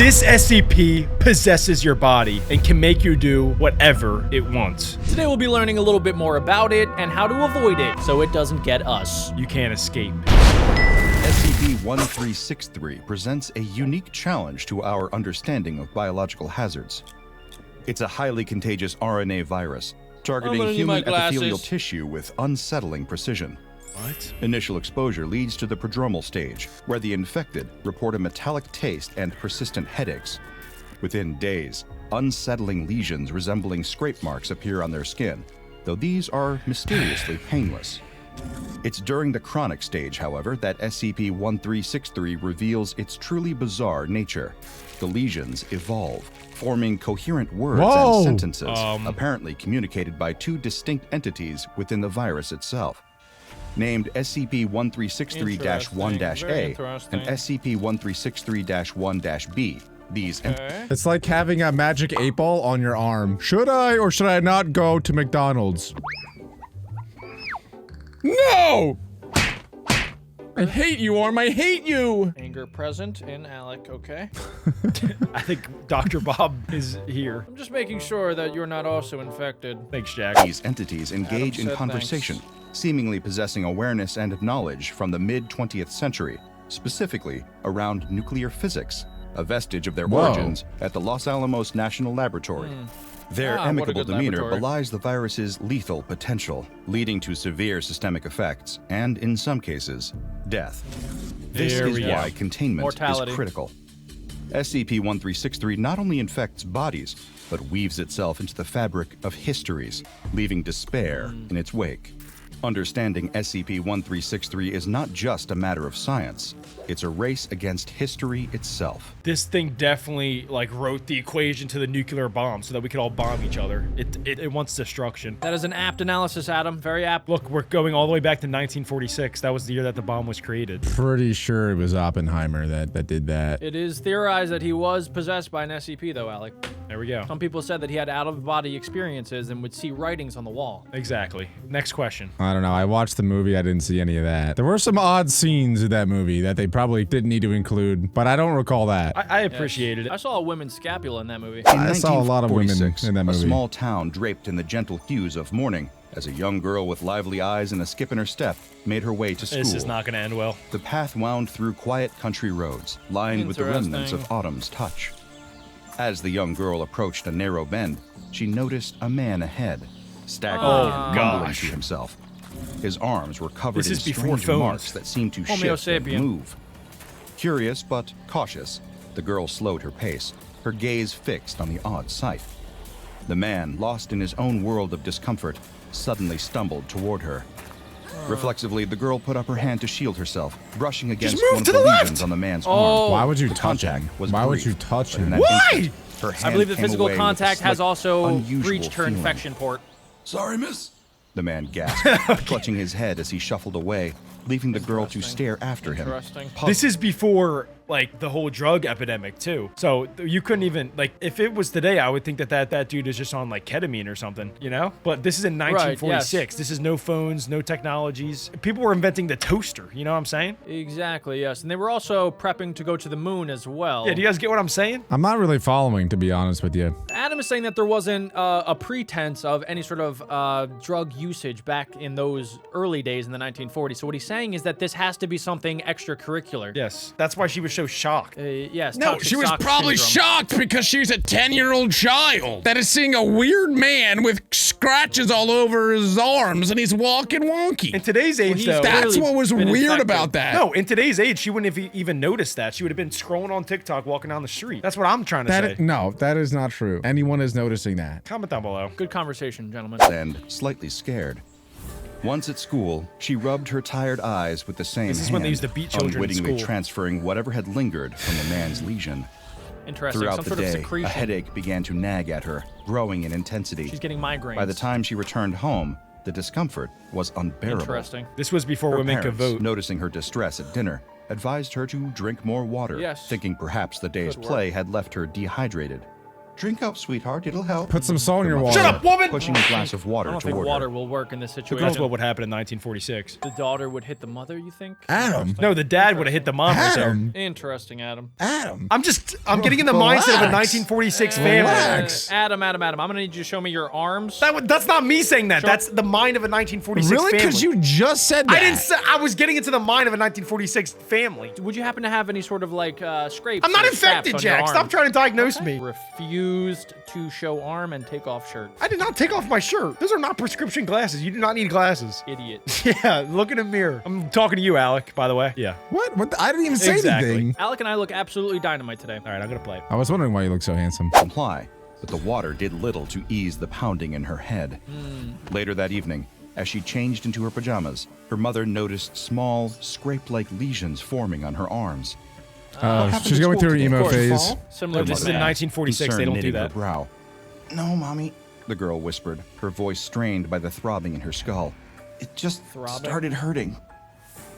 This SCP possesses your body and can make you do whatever it wants. Today we'll be learning a little bit more about it and how to avoid it so it doesn't get us. You can't escape. SCP-1363 presents a unique challenge to our understanding of biological hazards. It's a highly contagious RNA virus targeting human epithelial tissue with unsettling precision. What? Initial exposure leads to the prodromal stage, where the infected report a metallic taste and persistent headaches. Within days, unsettling lesions resembling scrape marks appear on their skin, though these are mysteriously painless. It's during the chronic stage, however, that SCP-1363 reveals its truly bizarre nature. The lesions evolve, forming coherent words and sentences, apparently communicated by two distinct entities within the virus itself. Named SCP-1363-1-A and SCP-1363-1-B. It's like having a magic 8-ball on your arm. Should I or should I not go to McDonald's? No! I hate you, Orm. I hate you! Anger present in Alec, okay? I think Dr. Bob is here. I'm just making sure that you're not also infected. Thanks, Jack. These entities engage in conversation, seemingly possessing awareness and knowledge from the mid-20th century, specifically around nuclear physics, a vestige of their origins at the Los Alamos National Laboratory. Their amicable demeanor belies the virus's lethal potential, leading to severe systemic effects and, in some cases, death. This is why containment is critical. SCP-1363 not only infects bodies, but weaves itself into the fabric of histories, leaving despair in its wake. Understanding SCP-1363 is not just a matter of science, it's a race against history itself. This thing definitely, wrote the equation to the nuclear bomb so that we could all bomb each other. It wants destruction. That is an apt analysis, Adam. Very apt. Look, we're going all the way back to 1946. That was the year that the bomb was created. Pretty sure it was Oppenheimer that did that. It is theorized that he was possessed by an SCP, though, Alec. There we go. Some people said that he had out-of-body experiences and would see writings on the wall. Exactly. Next question. I don't know. I watched the movie. I didn't see any of that. There were some odd scenes in that movie that they probably didn't need to include, but I don't recall that. I appreciated it. I saw a women's scapula in that movie. I saw a lot of women in that movie. A small town draped in the gentle hues of morning as a young girl with lively eyes and a skip in her step made her way to school. This is not going to end well. The path wound through quiet country roads, lined with the remnants of autumn's touch. As the young girl approached a narrow bend, she noticed a man ahead, staggering and mumbling to himself. His arms were covered in strange marks that seemed to shift and move. Curious but cautious, the girl slowed her pace, her gaze fixed on the odd sight. The man, lost in his own world of discomfort, suddenly stumbled toward her. Reflexively, the girl put up her hand to shield herself, brushing against one of the lesions on the man's arm. Why would you touch him? Why would you touch him? Why? I believe that physical contact has also breached her infection port. Sorry, miss. The man gasped, clutching his head as he shuffled away, leaving the girl to stare after him. This is before, the whole drug epidemic, too. So you couldn't even, if it was today, I would think that dude is just on, ketamine or something, you know? But this is in 1946. Right, yes. This is no phones, no technologies. People were inventing the toaster, you know what I'm saying? Exactly, yes. And they were also prepping to go to the moon as well. Yeah, do you guys get what I'm saying? I'm not really following, to be honest with you. Adam is saying that there wasn't a pretense of any sort of drug usage back in those early days in the 1940s. So what he's saying is that this has to be something extracurricular. Yes. That's why she was so shocked. Yes. No, she was probably shocked because she's a 10-year-old child that is seeing a weird man with scratches all over his arms and he's walking wonky. In today's age, though. That's what was weird about that. No, in today's age, she wouldn't have even noticed that. She would have been scrolling on TikTok walking down the street. That's what I'm trying to say. No, that is not true. Anyone is noticing that. Comment down below. Good conversation, gentlemen. And slightly scared. Once at school, she rubbed her tired eyes with the same hand, This is when they used to beat children in unwittingly school. transferring whatever had lingered from the man's lesion. Interesting. Throughout Some the sort of day, secretion. a headache began to nag at her, growing in intensity. She's getting migraines. By the time she returned home, the discomfort was unbearable. Interesting. This was before Her women could parents, vote. noticing her distress at dinner, advised her to drink more water, Yes. thinking perhaps the day's Good work. play had left her dehydrated. Drink up, sweetheart. It'll help. Put some salt in your water. Shut up, woman! Pushing a glass of I water don't think toward water her. will work in this The situation. girl's what would happen in 1946. The daughter would hit the mother, you think? Adam. No, the dad would have hit the mom right there. Adam. Interesting, Adam. Adam. I'm getting in the mindset of a Relax. 1946 family. Relax. Adam, I'm gonna need you to show me your arms. That's not me saying that. That's the mind of a 1946 Really? family. Because you just said that. I didn't say. I was getting into the mind of a 1946 family. Would you happen to have any sort of like scrapes? I'm not or scraps infected, on your Jack. arm? Stop trying to diagnose me. Refused to show arm and take off shirt. I did not take off my shirt. Those are not prescription glasses. You do not need glasses. Idiot. Yeah, look in a mirror. I'm talking to you, Alec, by the way. Yeah. What? What? I didn't even say Exactly. anything. Alec and I look absolutely dynamite today. All right, I'm gonna play. I was wondering why you look so handsome. Comply, but the water did little to ease the pounding in her head. Later that evening, as she changed into her pajamas, her mother noticed small, scrape-like lesions forming on her arms. She's going through her emo phase. Similar This to is in that. 1946. They Concern don't do knitting her that. brow. No, Mommy, the girl whispered, her voice strained by the throbbing in her skull. It just started hurting.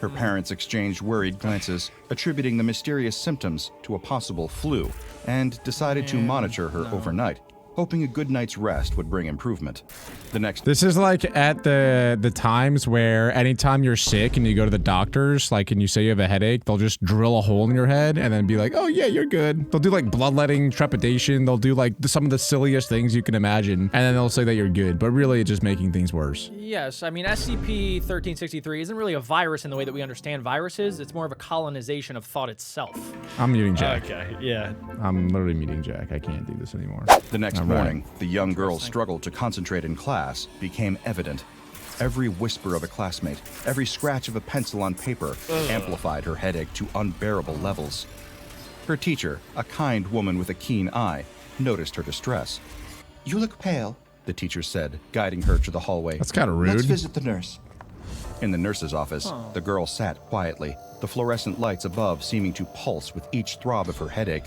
Her parents exchanged worried glances, attributing the mysterious symptoms to a possible flu, and decided to monitor her overnight, hoping a good night's rest would bring improvement. The next This is like at the times where anytime you're sick and you go to the doctors, like, and you say you have a headache, they'll just drill a hole in your head and then be like, oh yeah, you're good. They'll do like bloodletting, trepidation. They'll do like some of the silliest things you can imagine. And then they'll say that you're good, but really it's just making things worse. Yes, I mean, SCP-1363 isn't really a virus in the way that we understand viruses. It's more of a colonization of thought itself. I'm muting Jack. Okay, yeah. I'm literally muting Jack. I can't do this anymore. The next All right. morning, the young girl's struggle to concentrate in class became evident. Every whisper of a classmate, every scratch of a pencil on paper amplified her headache to unbearable levels. Her teacher, a kind woman with a keen eye, noticed her distress. You look pale, the teacher said, guiding her to the hallway. That's kind of Let's rude. visit the nurse. In the nurse's office, the girl sat quietly, the fluorescent lights above seeming to pulse with each throb of her headache.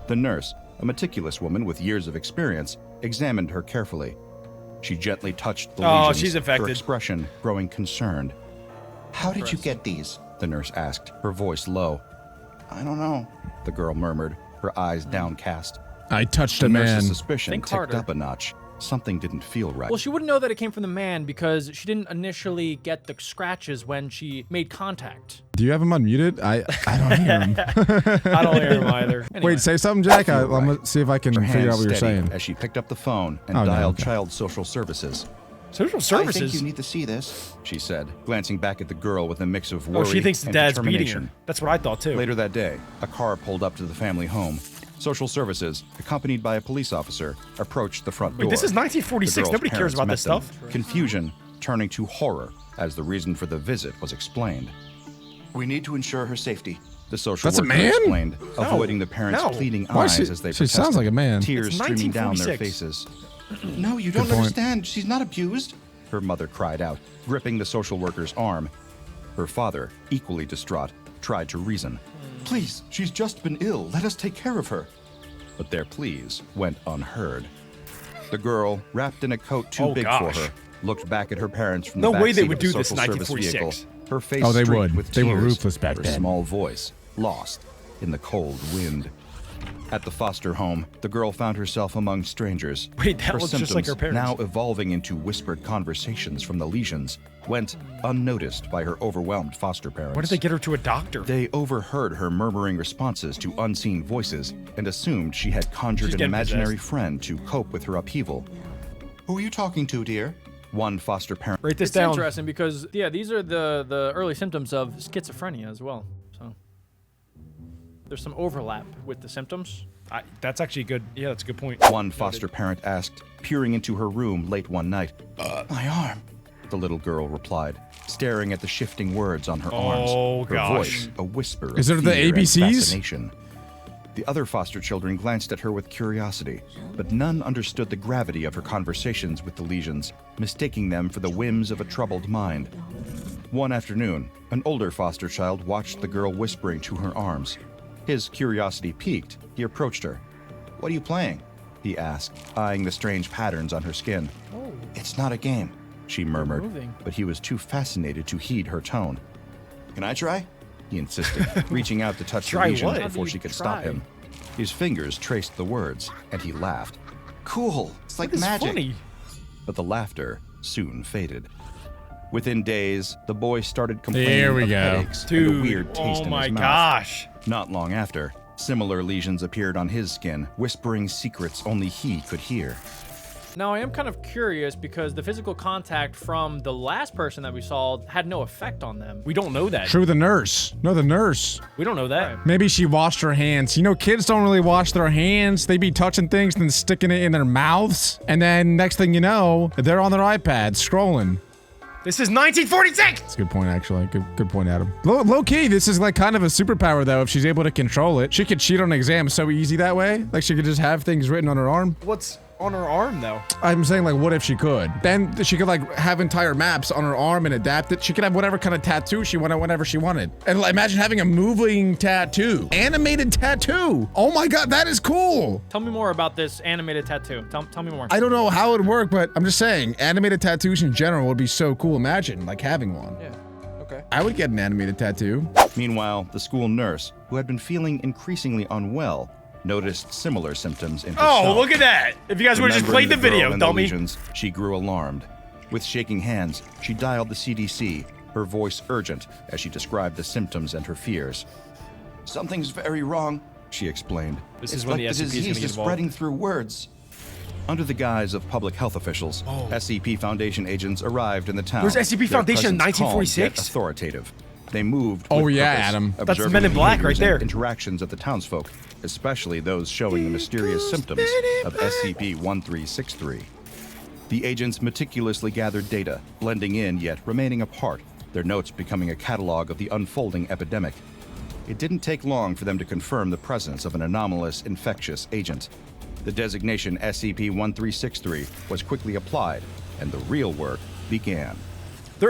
The nurse, a meticulous woman with years of experience, examined her carefully. She gently touched the lesions, she's infected. her expression growing concerned. How did you get these? The nurse asked, her voice low. I don't know, the girl murmured, her eyes downcast. I touched The a man. nurse's suspicion Think ticked harder. up a notch. Something didn't feel right. Well, she wouldn't know that it came from the man because she didn't initially get the scratches when she made contact. Do you have him unmuted? I don't hear him. I don't hear him either. Anyway. Wait, say something, Jack. You're I'm gonna see if I can her figure hand out what you're steadied saying. as she picked up the phone and Oh, no, dialed okay. Child Social Services. Social I think services. you need to see this, she said, glancing back at the girl with a mix of Oh, worry she thinks the and dad's beating determination. her. That's what I thought too. Later that day, a car pulled up to the family home. Social Services, accompanied by a police officer, approached the front door. Wait, this is 1946. The girl's Nobody cares parents about met this them, stuff. Confusion turning to horror as the reason for the visit was explained. We need to ensure her safety, the social That's a worker man? explained, avoiding the parents' No. pleading Why eyes she- as they she protested, sounds like a man. tears It's streaming down their 1946. faces. No, you don't point. understand. She's not abused, her mother cried out, gripping the social worker's arm. Her father, equally distraught, tried to reason. Please, she's just been ill. Let us take care of her. But their pleas went unheard. The girl, wrapped in a coat too Oh, big gosh. for her, looked back at her parents from No the back way they seat would of the do this in social service 1946. vehicle. Her face Oh, they streaked would. with They were tears, ruthless back her then. small voice lost in the cold wind. At the foster home, the girl found herself among strangers. Wait, that her looks just like her symptoms, parents. now evolving into whispered conversations from the lesions, went unnoticed by her overwhelmed foster parents. Why did they get her to a doctor? They overheard her murmuring responses to unseen voices and assumed she had conjured She's an getting imaginary possessed. friend to cope with her upheaval. Who are you talking to, dear? One foster parent. Write this It's down. interesting because, yeah, these are the early symptoms of schizophrenia as well. So there's some overlap with the symptoms. That's actually good. Yeah, that's a good point. One foster parent asked, peering into her room late one night. My arm, the little girl replied, staring at the shifting words on her arms. Oh, Her gosh. voice, a whisper Is of it the fear and ABCs? fascination. The other foster children glanced at her with curiosity, but none understood the gravity of her conversations with the lesions, mistaking them for the whims of a troubled mind. One afternoon, an older foster child watched the girl whispering to her arms. His curiosity piqued. He approached her. What are you playing? He asked, eyeing the strange patterns on her skin. Oh. It's not a game, she murmured, moving. but he was too fascinated to heed her tone. Can I try? He insisted, reaching out to touch the Try lesion what? How do before you she could stop try? him. His fingers traced the words, and he laughed. Cool, it's like What is magic. funny? But the laughter soon faded. Within days, the boy started complaining There we of go. headaches and a Dude, weird taste oh in my his mouth. gosh. Not long after, similar lesions appeared on his skin, whispering secrets only he could hear. Now, I am kind of curious because the physical contact from the last person that we saw had no effect on them. We don't know that. True, the nurse. No, the nurse. We don't know that. Maybe she washed her hands. You know, kids don't really wash their hands. They be touching things and then sticking it in their mouths. And then next thing you know, they're on their iPad scrolling. This is 1946! That's a good point, actually. Good point, Adam. Low key, this is like kind of a superpower, though, if she's able to control it. She could cheat on exams so easy that way. Like, she could just have things written on her arm. What's on her arm, though? I'm saying, like, what if she could? Then she could, like, have entire maps on her arm and adapt it. She could have whatever kind of tattoo she wanted whenever she wanted. And like, imagine having a moving tattoo. Animated tattoo. Oh my god, that is cool. Tell me more about this animated tattoo. Tell me more. I don't know how it would work, but I'm just saying, animated tattoos in general would be so cool. Imagine, like, having one. Yeah. Okay. I would get an animated tattoo. Meanwhile, the school nurse, who had been feeling increasingly unwell, noticed similar symptoms in Oh, herself. look at that. If you guys would have just Remembering played the girl video, and the dummy. lesions, she grew alarmed. With shaking hands, she dialed the CDC, her voice urgent as she described the symptoms and her fears. Something's very wrong, she explained. This It's is when like the SCP is gonna disease get is involved. spreading through words. Under the guise of public health officials, SCP Foundation agents arrived in the town. Where's SCP Their Foundation in presence calm, 1946? yet authoritative. They moved Oh, with yeah, purpose, Adam. That's observing Men in the Black right behaviors and there. interactions of the townsfolk, especially those showing the mysterious symptoms of SCP-1363. The agents meticulously gathered data, blending in yet remaining apart, their notes becoming a catalog of the unfolding epidemic. It didn't take long for them to confirm the presence of an anomalous infectious agent. The designation SCP-1363 was quickly applied, and the real work began.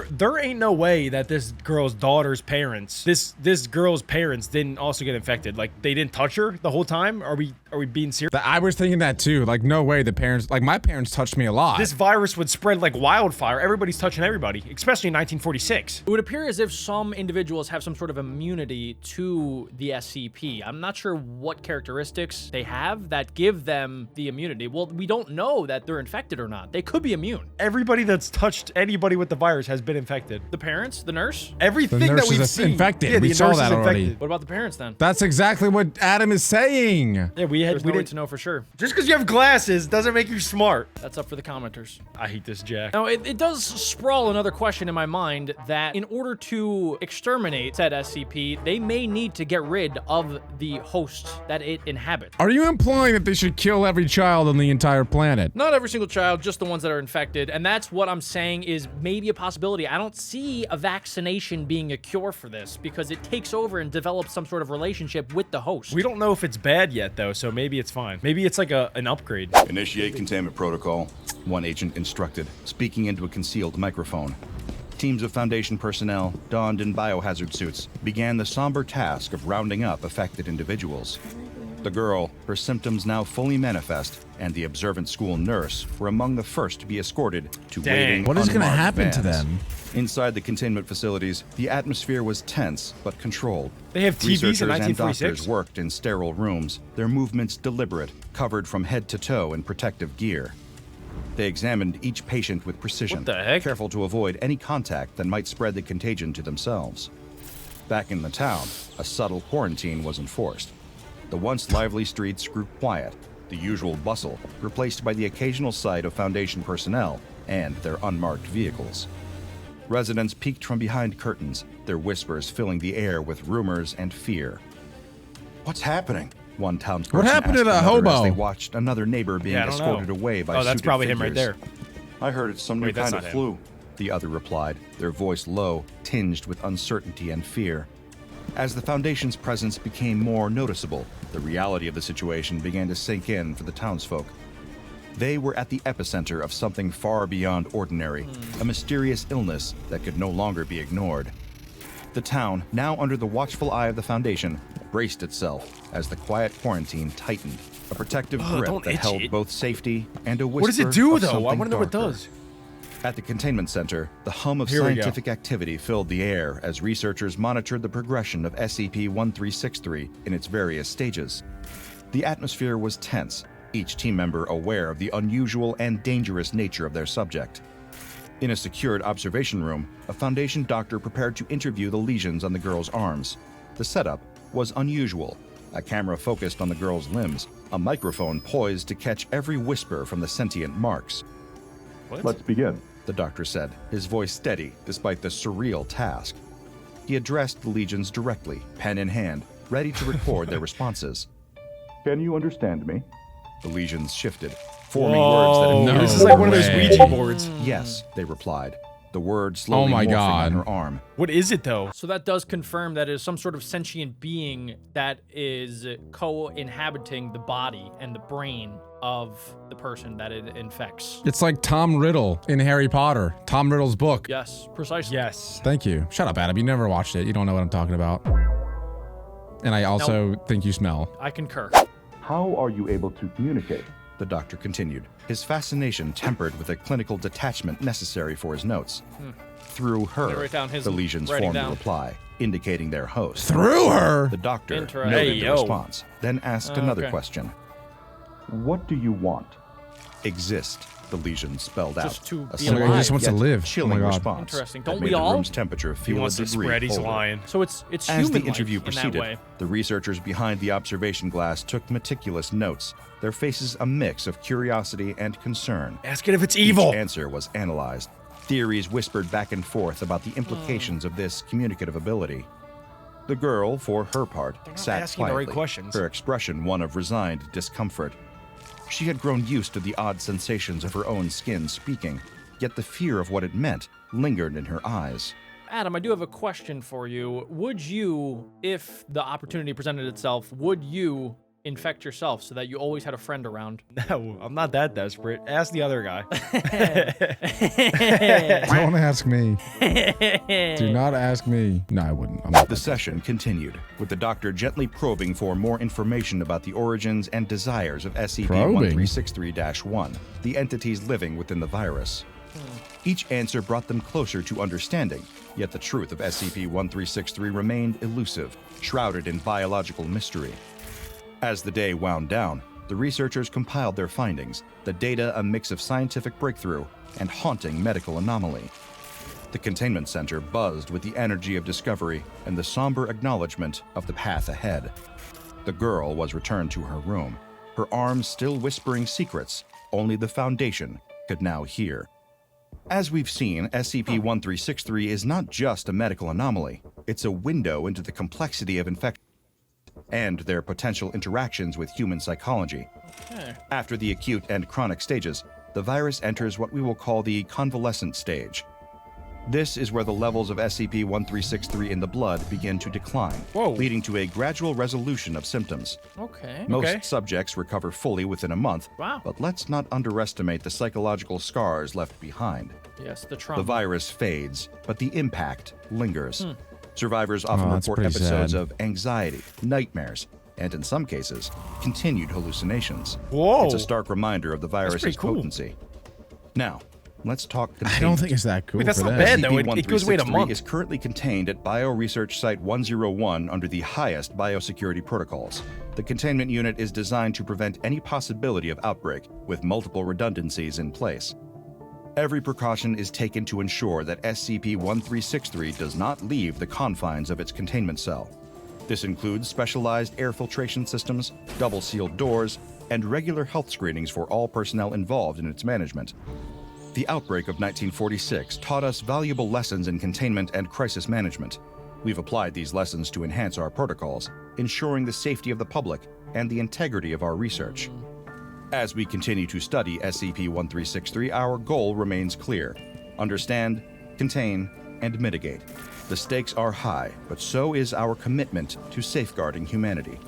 There ain't no way that this girl's daughter's parents, this girl's parents didn't also get infected. Like, they didn't touch her the whole time? Are we being serious? I was thinking that too. Like, no way the parents, like, my parents touched me a lot. This virus would spread like wildfire. Everybody's touching everybody, especially in 1946. It would appear as if some individuals have some sort of immunity to the SCP. I'm not sure what characteristics they have that give them the immunity. Well, we don't know that they're infected or not. They could be immune. Everybody that's touched anybody with the virus has been infected. The parents, the nurse. Everything The that nurse we've is seen. infected. Yeah, We the saw nurse that is already. infected. What about the parents then? That's exactly what Adam is saying. Yeah, we There's no way didn't. to know for sure. Just because you have glasses doesn't make you smart. That's up for the commenters. I hate this Jack. Now, it does sprawl another question in my mind that in order to exterminate said SCP, they may need to get rid of the host that it inhabits. Are you implying that they should kill every child on the entire planet? Not every single child, just the ones that are infected. And that's what I'm saying is maybe a possibility. I don't see a vaccination being a cure for this because it takes over and develops some sort of relationship with the host. We don't know if it's bad yet, though, so maybe it's fine. Maybe it's like an upgrade. Initiate containment protocol, one agent instructed, speaking into a concealed microphone. Teams of Foundation personnel, donned in biohazard suits, began the somber task of rounding up affected individuals. The girl, her symptoms now fully manifest, and the observant school nurse were among the first to be escorted to Dang. waiting What is gonna unmarked happen to vans. them? Inside the containment facilities, the atmosphere was tense but controlled. They have TVs in Researchers and 1946? doctors worked in sterile rooms, their movements deliberate, covered from head to toe in protective gear. They examined each patient with precision, What the heck? careful to avoid any contact that might spread the contagion to themselves. Back in the town, a subtle quarantine was enforced. The once lively streets grew quiet, the usual bustle replaced by the occasional sight of Foundation personnel and their unmarked vehicles. Residents peeked from behind curtains, their whispers filling the air with rumors and fear. What's happening? One townsperson What happened to asked the another as hobo? they watched another neighbor being Yeah, I don't escorted know. away by Oh, that's suited probably him right figures. there. I heard it's some new Wait, that's kind of not him. flu, the other replied, their voice low, tinged with uncertainty and fear. As the Foundation's presence became more noticeable, the reality of the situation began to sink in for the townsfolk. They were at the epicenter of something far beyond ordinary, a mysterious illness that could no longer be ignored. The town, now under the watchful eye of the Foundation, braced itself as the quiet quarantine tightened, a protective grip don't that itch held it. both safety and a whisper What does it do, of though? I something want to know what it darker. does. At the containment center, the hum of Here we go. scientific activity filled the air as researchers monitored the progression of SCP-1363 in its various stages. The atmosphere was tense, each team member aware of the unusual and dangerous nature of their subject. In a secured observation room, a Foundation doctor prepared to interview the lesions on the girl's arms. The setup was unusual. A camera focused on the girl's limbs, a microphone poised to catch every whisper from the sentient marks. What? Let's begin, the doctor said, his voice steady despite the surreal task. He addressed the legions directly, pen in hand, ready to record their responses. Can you understand me? The legions shifted, forming words that Whoa, No this is like one of those way. Ouija boards. Yes, they replied. The word slowly Oh my morphing God. on her arm. What is it though? So that does confirm that it is some sort of sentient being that is co-inhabiting the body and the brain of the person that it infects. It's like Tom Riddle in Harry Potter. Tom Riddle's book. Yes, precisely. Yes. Thank you. Shut up, Adam. You never watched it. You don't know what I'm talking about. And I also think you smell. I concur. How are you able to communicate? The doctor continued, his fascination tempered with a clinical detachment necessary for his notes. Through I'm gonna her, write down his the legions writing formed a down. reply, indicating their host. Through her? The doctor Interesting. noted Hey, the yo. response, then asked another Okay. question. What do you want? Exist, the legion spelled Just out. to A be simple alive. He just wants to yet live. Chilling Oh my God. response. Interesting. that Don't made we the all? room's temperature He feel wants a to degree spread, he's colder. lying. So it's As human the interview in that proceeded, way. the researchers behind the observation glass took meticulous notes, their faces a mix of curiosity and concern. Ask it if it's evil. Each answer was analyzed. Theories whispered back and forth about the implications of this communicative ability. The girl, for her part, not sat asking the right quietly, questions. her expression one of resigned discomfort. She had grown used to the odd sensations of her own skin speaking, yet the fear of what it meant lingered in her eyes. Adam, I do have a question for you. Would you, if the opportunity presented itself, would you infect yourself so that you always had a friend around? No, I'm not that desperate. Ask the other guy. Don't ask me. Do not ask me. No, I wouldn't. I'm not. The session continued, with the doctor gently probing for more information about the origins and desires of SCP-1363-1, the entities living within the virus. Each answer brought them closer to understanding, yet the truth of SCP-1363 remained elusive, shrouded in biological mystery. As the day wound down, the researchers compiled their findings, the data a mix of scientific breakthrough and haunting medical anomaly. The Containment Center buzzed with the energy of discovery and the somber acknowledgement of the path ahead. The girl was returned to her room, her arms still whispering secrets only the Foundation could now hear. As we've seen, SCP-1363 is not just a medical anomaly, it's a window into the complexity of infection and their potential interactions with human psychology. After the acute and chronic stages, the virus enters what we will call the convalescent stage. This is where the levels of SCP-1363 in the blood begin to decline, leading to a gradual resolution of symptoms. Okay. Most subjects recover fully within a month, Wow. but let's not underestimate the psychological scars left behind. Yes, the trauma. The virus fades, but the impact lingers. Survivors often that's report pretty episodes sad. of anxiety, nightmares, and in some cases, continued hallucinations. Whoa. It's a stark reminder of the virus's pretty cool. potency. Now, let's talk I containment. don't think it's that cool Wait, that's for not that. bad, though. It goes away in a SCP-1363 month. is currently contained at Bioresearch Site 101 under the highest biosecurity protocols. The containment unit is designed to prevent any possibility of outbreak, with multiple redundancies in place. Every precaution is taken to ensure that SCP-1363 does not leave the confines of its containment cell. This includes specialized air filtration systems, double-sealed doors, and regular health screenings for all personnel involved in its management. The outbreak of 1946 taught us valuable lessons in containment and crisis management. We've applied these lessons to enhance our protocols, ensuring the safety of the public and the integrity of our research. As we continue to study SCP-1363, our goal remains clear: understand, contain, and mitigate. The stakes are high, but so is our commitment to safeguarding humanity.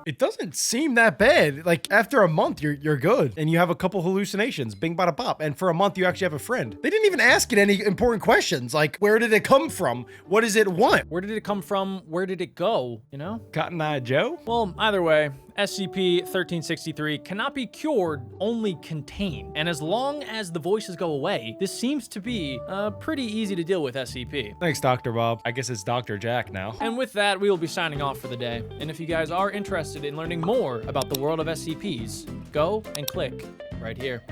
It doesn't seem that bad. Like, after a month, you're good. And you have a couple hallucinations. Bing, bada, pop. And for a month, you actually have a friend. They didn't even ask it any important questions. Like, where did it come from? What does it want? Where did it come from? Where did it go? You know? Cotton Eye Joe? Well, either way, SCP-1363 cannot be cured, only contained. And as long as the voices go away, this seems to be pretty easy to deal with SCP. Thanks, Dr. Bob. I guess it's Dr. Jack now. And with that, we will be signing off for the day. And if you guys are interested in learning more about the world of SCPs, go and click right here.